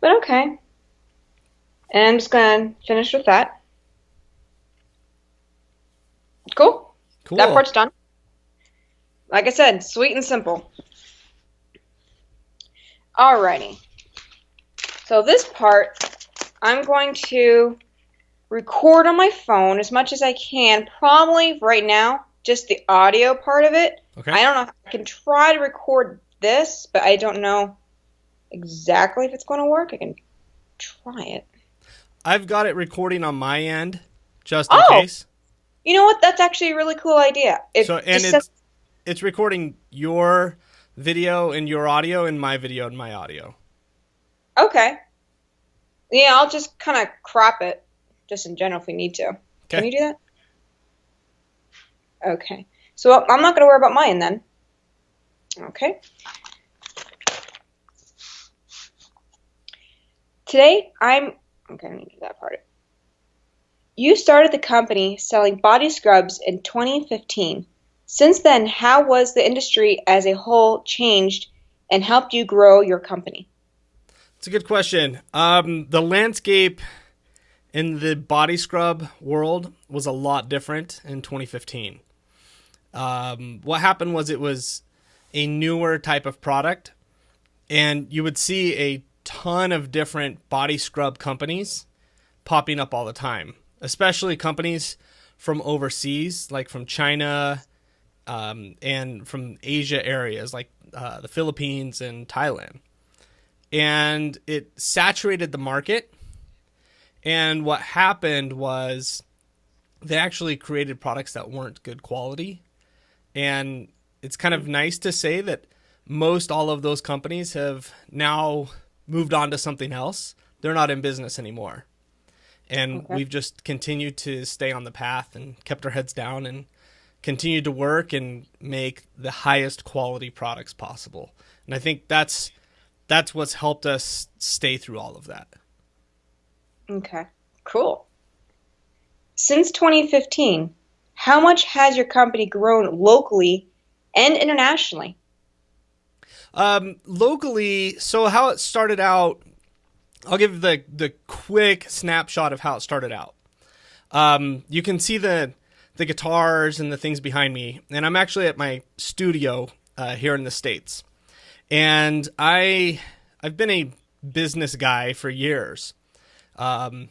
But okay. And I'm just gonna finish with that. Cool. That Cool. part's done. Like I said, sweet and simple. Alrighty. So this part, I'm going to record on my phone as much as I can. Probably right now, just the audio part of it. Okay. I don't know if I can try to record this, but I don't know exactly if it's going to work. I can try it. I've got it recording on my end, just in Oh, case. you know what? That's actually a really cool idea. So, It and just says, it's recording your video and your audio, and my video and my audio. okay. Yeah, I'll just kind of crop it, just in general if we need to. Can Okay. you do that? Okay. So I'm not going to worry about mine then. Okay. Today, okay, I need to do that part. You started the company selling body scrubs in 2015. Since then, how was the industry as a whole changed and helped you grow your company? It's a good question. The landscape in the body scrub world was a lot different in 2015. What happened was it was a newer type of product, and you would see a ton of different body scrub companies popping up all the time, especially companies from overseas, like from China, and from Asia areas like the Philippines and Thailand. And it saturated the market. And what happened was they actually created products that weren't good quality. And it's kind of nice to say that most all of those companies have now moved on to something else. They're not in business anymore. And Okay. we've just continued to stay on the path and kept our heads down and continued to work and make the highest quality products possible. And I think that's what's helped us stay through all of that. Okay. Cool. Since 2015, how much has your company grown locally and internationally? Locally, so how it started out, I'll give the quick snapshot of how it started out. You can see the guitars and the things behind me, and I'm actually at my studio here in the States. And I've been a business guy for years, and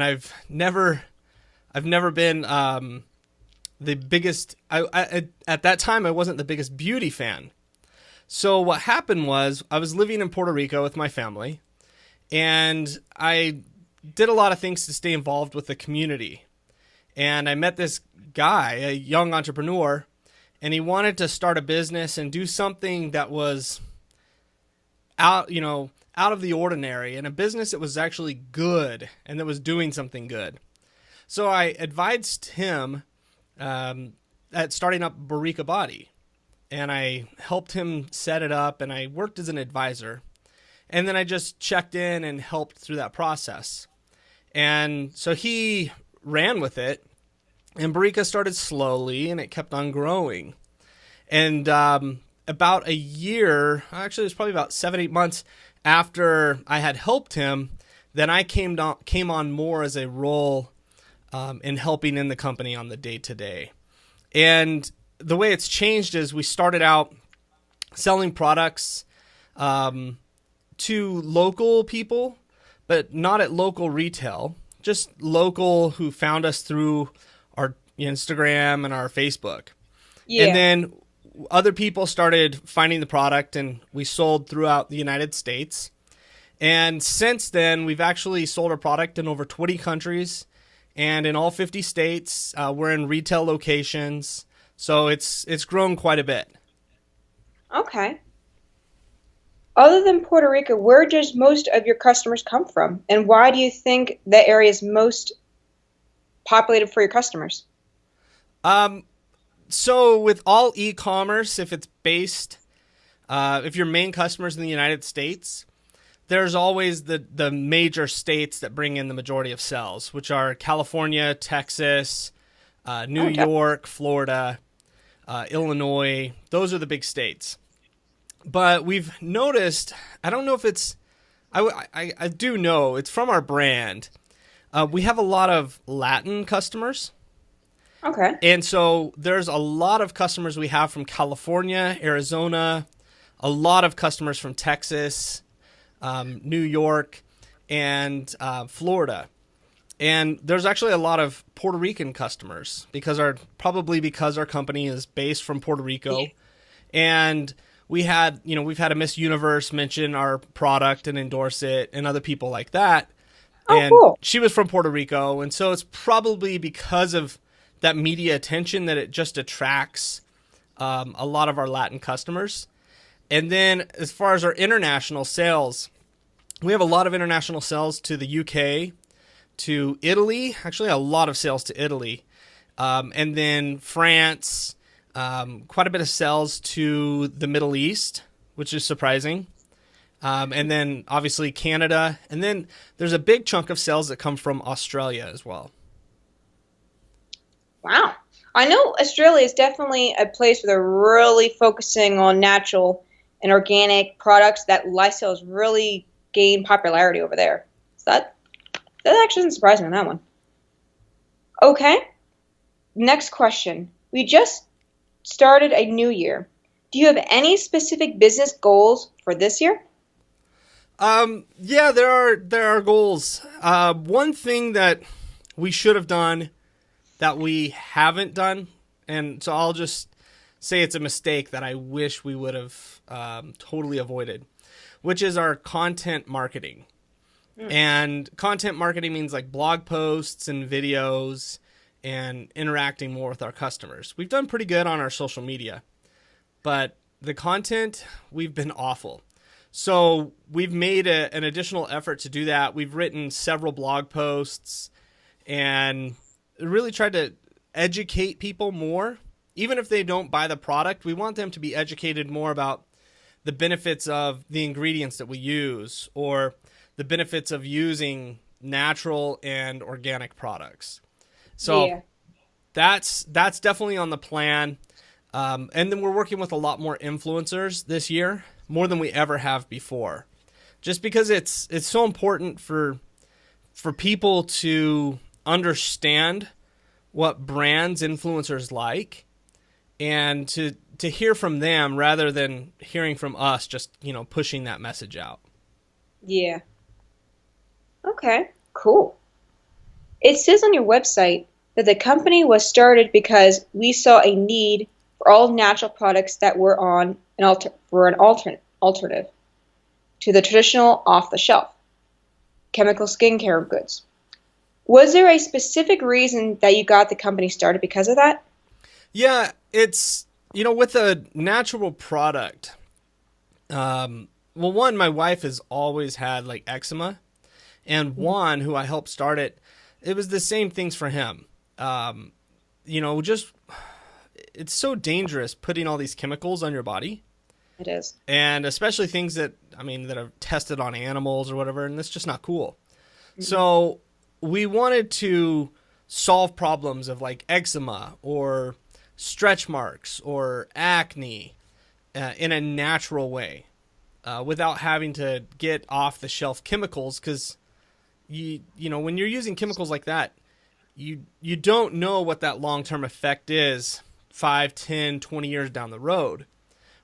I've never been the biggest. At that time I wasn't the biggest beauty fan. So what happened was I was living in Puerto Rico with my family, and I did a lot of things to stay involved with the community. And I met this guy, a young entrepreneur, and he wanted to start a business and do something that was out of the ordinary, and a business that was actually good and that was doing something good. So I advised him at starting up Barika Body, and I helped him set it up, and I worked as an advisor, and then I just checked in and helped through that process. And so he ran with it, and Barika started slowly, and it kept on growing. And about a year, actually, it was probably about 7, 8 months after I had helped him, then I came on more as a role in helping in the company on the day to day. And the way it's changed is we started out selling products to local people, but not at local retail, just local who found us through our Instagram and our Facebook. And Yeah. then other people started finding the product, and we sold throughout the United States. And since then, we've actually sold our product in over 20 countries and in all 50 states. We're in retail locations. So it's grown quite a bit. Okay. Other than Puerto Rico, where does most of your customers come from? And why do you think that area is most populated for your customers? Um, so with all e-commerce, if your main customers in the United States, there's always the major states that bring in the majority of sales, which are California, Texas, New Oh, York, Florida, Illinois. Those are the big states. But we've noticed, I don't know if it's, I do know it's from our brand. We have a lot of Latin customers. Okay. And so there's a lot of customers we have from California, Arizona, a lot of customers from Texas, New York, and Florida. And there's actually a lot of Puerto Rican customers because our company is based from Puerto Rico. And we've had a Miss Universe mention our product and endorse it and other people like that. Oh, And cool. she was from Puerto Rico. And so it's probably because of that media attention that it just attracts a lot of our Latin customers. And then as far as our international sales, we have a lot of international sales to the UK, to Italy, actually a lot of sales to Italy, and then France, quite a bit of sales to the Middle East, which is surprising. And then obviously Canada. And then there's a big chunk of sales that come from Australia as well. Wow. I know Australia is definitely a place where they're really focusing on natural and organic products. That lifestyle has really gained popularity over there. So that actually doesn't surprise me on that one. Okay. Next question. We just started a new year. Do you have any specific business goals for this year? Yeah, there are goals. One thing that we should have done that we haven't done, and so I'll just say it's a mistake that I wish we would have totally avoided, which is our content marketing. And content marketing means like blog posts and videos and interacting more with our customers. We've done pretty good on our social media, but the content, we've been awful. So we've made an additional effort to do that. We've written several blog posts and really tried to educate people more. Even if they don't buy the product, we want them to be educated more about the benefits of the ingredients that we use or the benefits of using natural and organic products. So Yeah. that's definitely on the plan. And then we're working with a lot more influencers this year, more than we ever have before. Just because it's so important for people to understand what brands influencers like and to hear from them rather than hearing from us just, pushing that message out. Yeah. Okay. Cool. It says on your website that the company was started because we saw a need for all natural products that were an alternative to the traditional off-the-shelf chemical skincare goods. Was there a specific reason that you got the company started because of that? Yeah, it's, with a natural product, well, one, my wife has always had like eczema, and Juan, who I helped start it, it was the same things for him. Just it's so dangerous putting all these chemicals on your body. It is. And especially things that are tested on animals or whatever, and that's just not cool. So we wanted to solve problems of like eczema or stretch marks or acne in a natural way without having to get off the shelf chemicals, because when you're using chemicals like that, you don't know what that long-term effect is 5, 10, 20 years down the road.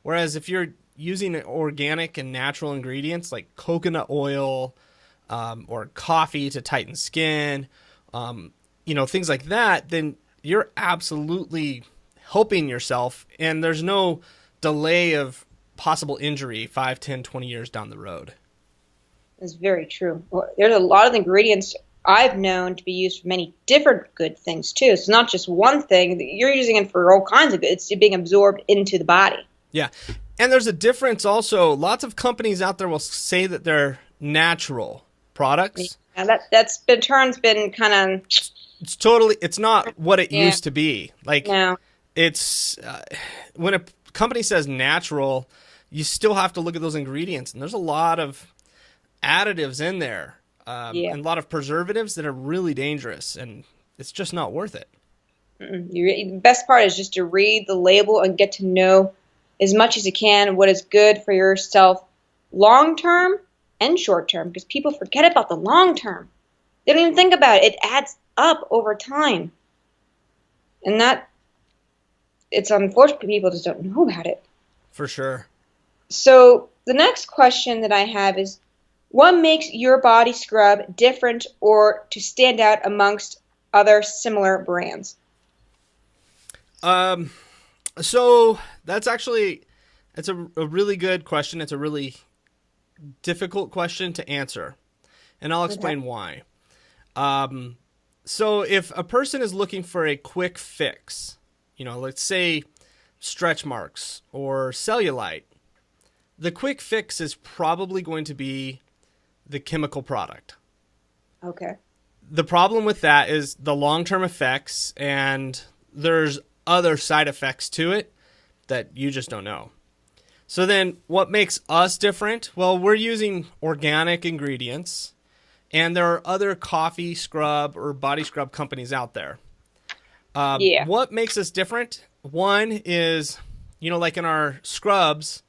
Whereas if you're using organic and natural ingredients like coconut oil or coffee to tighten skin, things like that, then you're absolutely helping yourself, and there's no delay of possible injury 5, 10, 20 years down the road. That's very true. Well, there's a lot of ingredients I've known to be used for many different good things too. It's not just one thing. You're using it for all kinds of good. It's being absorbed into the body. Yeah. And there's a difference also. Lots of companies out there will say that they're natural products. And that's been kind of it's not what it used to be. Like, no. It's when a company says natural, you still have to look at those ingredients, and there's a lot of additives in there, and a lot of preservatives that are really dangerous, and it's just not worth it. The best part is just to read the label and get to know as much as you can what is good for yourself long term, and short term because people forget about the long term. They don't even think about it. It adds up over time. And that it's unfortunate people just don't know about it. For sure. So the next question that I have is what makes your body scrub different or to stand out amongst other similar brands? Um, so that's actually it's a really good question. It's a really difficult question to answer, and I'll Okay. explain why. Um, so if a person is looking for a quick fix, let's say stretch marks or cellulite, the quick fix is probably going to be the chemical product. Okay. The problem with that is the long-term effects, and there's other side effects to it that you just don't know. So then what makes us different? Well, we're using organic ingredients, and there are other coffee scrub or body scrub companies out there. Yeah. What makes us different? One is, like in our scrubs,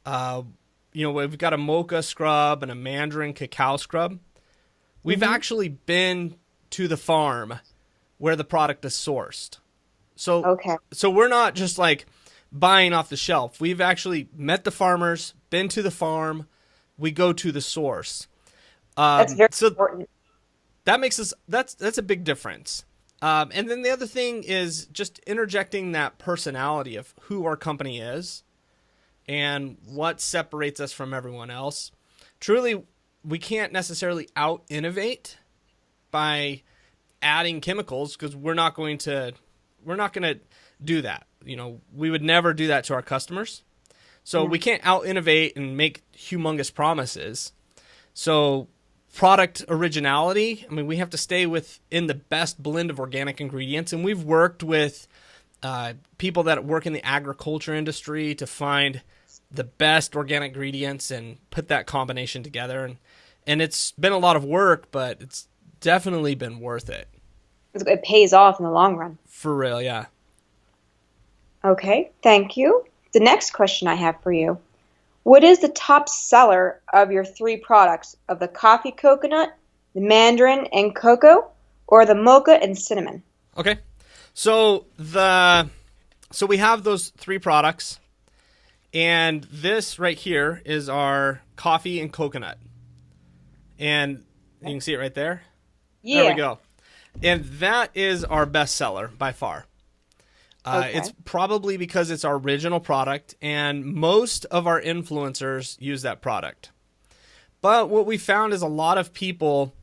we've got a mocha scrub and a mandarin cacao scrub. We've actually been to the farm where the product is sourced. So, Okay. so we're not just like buying off the shelf. We've actually met the farmers, been to the farm. We go to the source. That's very So important. that makes us that's a big difference. And then the other thing is just interjecting that personality of who our company is and what separates us from everyone else. Truly, we can't necessarily out innovate by adding chemicals because we're not going to do that. We would never do that to our customers. So Yeah. we can't out innovate and make humongous promises. So product originality, I mean, we have to stay within the best blend of organic ingredients. And we've worked with people that work in the agriculture industry to find the best organic ingredients and put that combination together. And it's been a lot of work, but it's definitely been worth it. It pays off in the long run. For real, yeah. Okay, thank you. The next question I have for you. What is the top seller of your three products of the coffee coconut, the mandarin and cocoa, or the mocha and cinnamon? Okay. So we have those three products, and this right here is our coffee and coconut. And you can see it right there. There we Yeah. go. And that is our best seller by far. Okay. It's probably because it's our original product, and most of our influencers use that product. But what we found is a lot of people,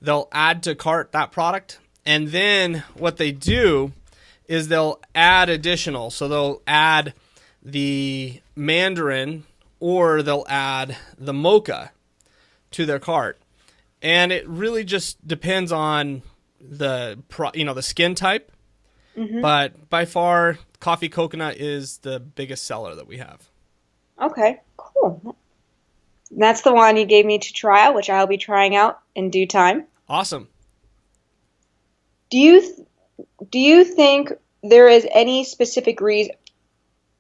they'll add to cart that product, and then what they do is they'll add additional. So they'll add the mandarin or they'll add the mocha to their cart. And it really just depends on the skin type. But by far, coffee coconut is the biggest seller that we have. Okay, cool. That's the one you gave me to try out, which I'll be trying out in due time. Awesome. Do you think there is any specific reason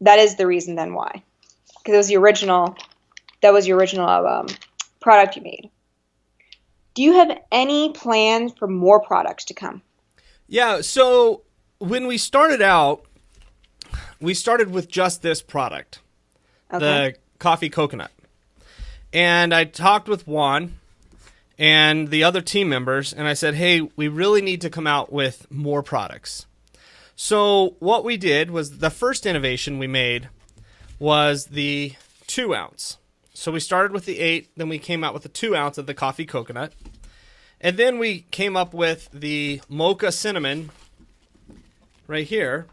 that is the reason then why? Because it was the original that was the original product you made. Do you have any plans for more products to come? Yeah, so when we started out, we started with just this product, Okay. the coffee coconut. And I talked with Juan and the other team members, and I said, hey, we really need to come out with more products. So what we did was the first innovation we made was the 2 ounce. So we started with the 8, then we came out with the 2 ounce of the coffee coconut. And then we came up with the mocha cinnamon right here.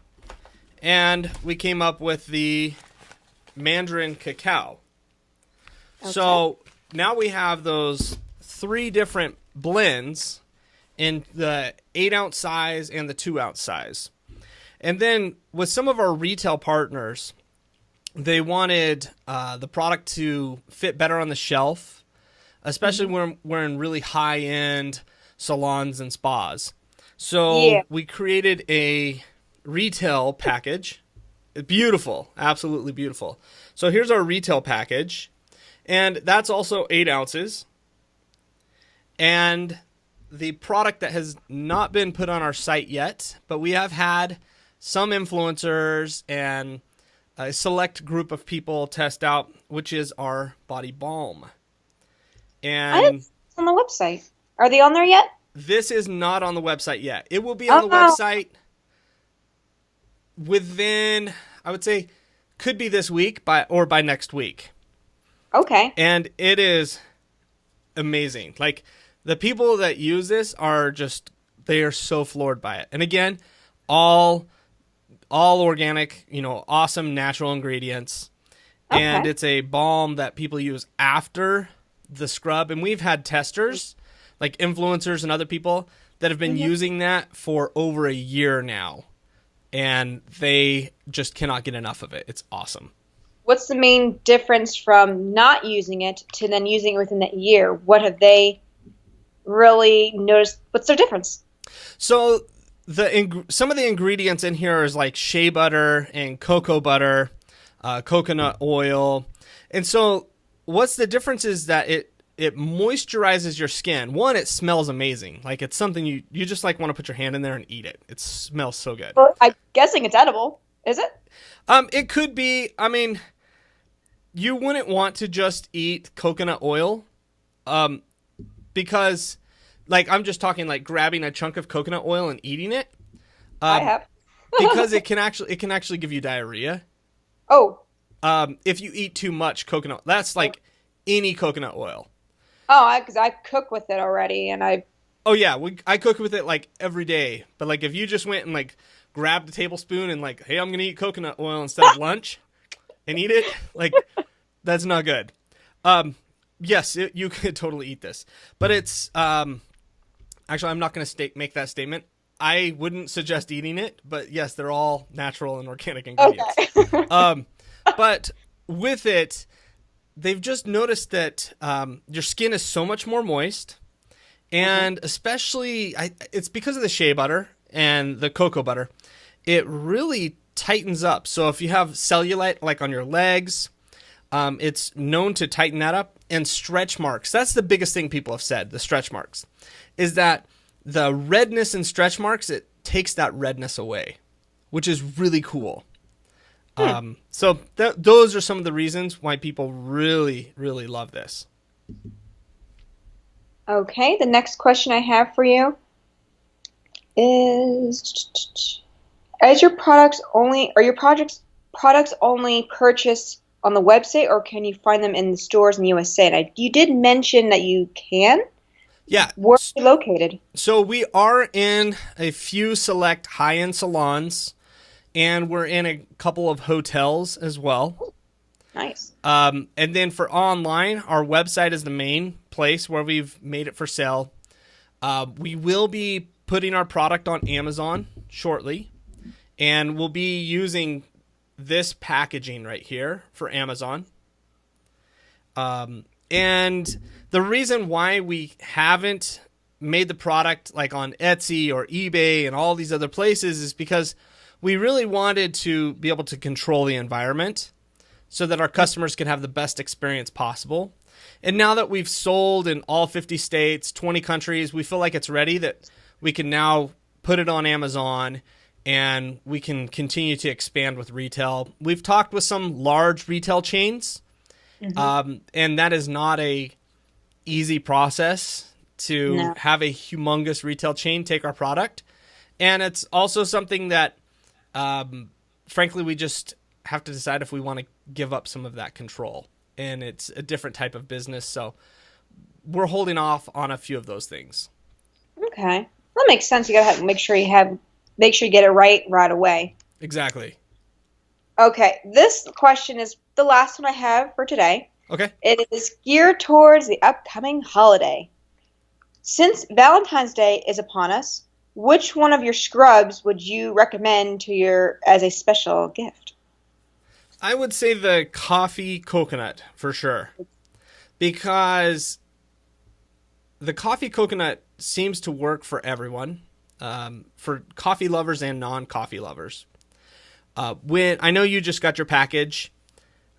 And we came up with the mandarin cacao. Okay. So now we have those 3 different blends in the 8 ounce size and the 2 ounce size. And then with some of our retail partners, they wanted the product to fit better on the shelf, especially when we're in really high-end salons and spas. So Yeah. we created a retail package. Beautiful, absolutely beautiful. So here's our retail package. And that's also 8 ounces. And the product that has not been put on our site yet, but we have had some influencers and a select group of people test out, which is our body balm. I didn't And see it on the website. Are they on there yet? this is not on the website yet. It will be on the Oh, website within, I would say, could be this week by next week. okay. And it is amazing. Like, the people that use this are just, they are so floored by it. And again, all organic, awesome natural ingredients. And Okay. it's a balm that people use after the scrub. And we've had testers, like influencers and other people, that have been using that for over a year now. And they just cannot get enough of it. It's awesome. What's the main difference from not using it to then using it within that year? What have they really noticed? What's their difference? So some of the ingredients in here is like shea butter and cocoa butter, coconut oil. And so what's the difference is that it moisturizes your skin. One, it smells amazing. Like, it's something you just like want to put your hand in there and eat it. It smells so good. Well, I'm guessing it's edible. Is it? It could be, I mean, you wouldn't want to just eat coconut oil, because, like, I'm just talking like grabbing a chunk of coconut oil and eating it, I have. because it can actually give you diarrhea. Oh. If you eat too much coconut, that's like any coconut oil. Oh, because I cook with it already, and I. Oh yeah, I cook with it like every day. But like, if you just went and like grabbed a tablespoon and like, hey, I'm gonna eat coconut oil instead of lunch, and eat it, like, that's not good. Yes, you could totally eat this, but it's actually, I'm not gonna make that statement. I wouldn't suggest eating it, but yes, they're all natural and organic ingredients. Okay. But with it, they've just noticed that your skin is so much more moist, and especially it's because of the shea butter and the cocoa butter. It really tightens up. So if you have cellulite, like on your legs, it's known to tighten that up. And stretch marks. That's the biggest thing people have said, the stretch marks, is that the redness in stretch marks, it takes that redness away, which is really cool. So those are some of the reasons why people really, really love this. Okay, the next question I have for you is your products only are your products only purchased on the website, or can you find them in the stores in the USA? And you did mention that you can. Yeah. Where are you located? So we are in a few select high-end salons, and we're in a couple of hotels as well. Nice. And then for online, our website is the main place where we've made it for sale. We will be putting our product on Amazon shortly, and we'll be using this packaging right here for Amazon. And the reason why we haven't made the product like on Etsy or eBay and all these other places is because we really wanted to be able to control the environment so that our customers can have the best experience possible. And now that we've sold in all 50 states, 20 countries, we feel like it's ready, that we can now put it on Amazon and we can continue to expand with retail. We've talked with some large retail chains, and that is not a easy process to have a humongous retail chain take our product. And it's also something that, frankly, we just have to decide if we want to give up some of that control. And it's a different type of business, so we're holding off on a few of those things. Okay, that makes sense. You gotta make sure you get it right away. Exactly. Okay, this question is the last one I have for today. Okay. It is geared towards the upcoming holiday. Since Valentine's Day is upon us, which one of your scrubs would you recommend as a special gift? I would say the coffee coconut for sure, because the coffee coconut seems to work for everyone, for coffee lovers and non-coffee lovers. When I know you just got your package,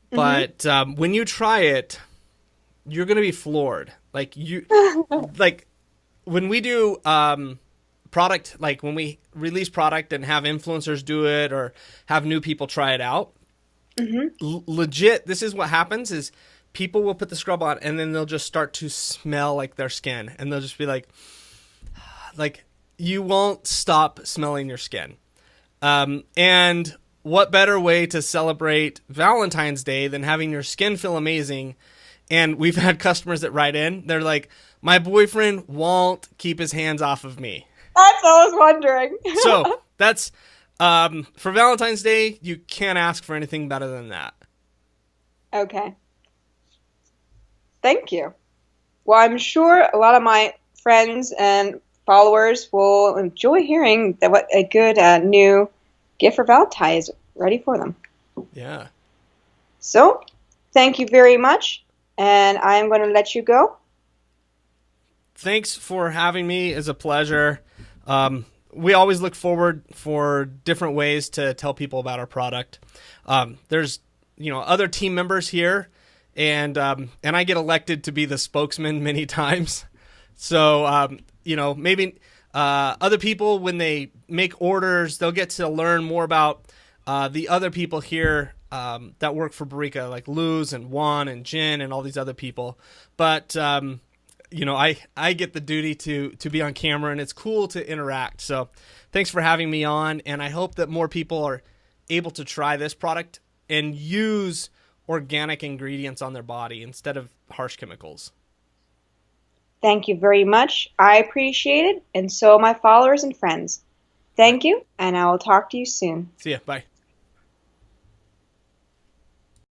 but when you try it, you're gonna be floored. Like when we do product, like when we release product and have influencers do it or have new people try it out, Hmm. legit, this is what happens: is people will put the scrub on and then they'll just start to smell like their skin, and they'll just be like you won't stop smelling your skin. And what better way to celebrate Valentine's Day than having your skin feel amazing? And we've had customers that write in, they're like, my boyfriend won't keep his hands off of me. That's what I was wondering. So that's for Valentine's Day, you can't ask for anything better than that. Okay. Thank you. Well, I'm sure a lot of my friends and followers will enjoy hearing that what a good new gift for Valentine's is ready for them. Yeah. So, thank you very much, and I am going to let you go. Thanks for having me. It's a pleasure. We always look forward for different ways to tell people about our product. There's, other team members here, and I get elected to be the spokesman many times. So, maybe other people, when they make orders, they'll get to learn more about the other people here that work for Barica, like Luz and Juan and Jin and all these other people. But I get the duty to be on camera, and it's cool to interact. So thanks for having me on, and I hope that more people are able to try this product and use organic ingredients on their body instead of harsh chemicals. Thank you very much. I appreciate it, and so my followers and friends. All right. Thank you, and I will talk to you soon. See ya. Bye.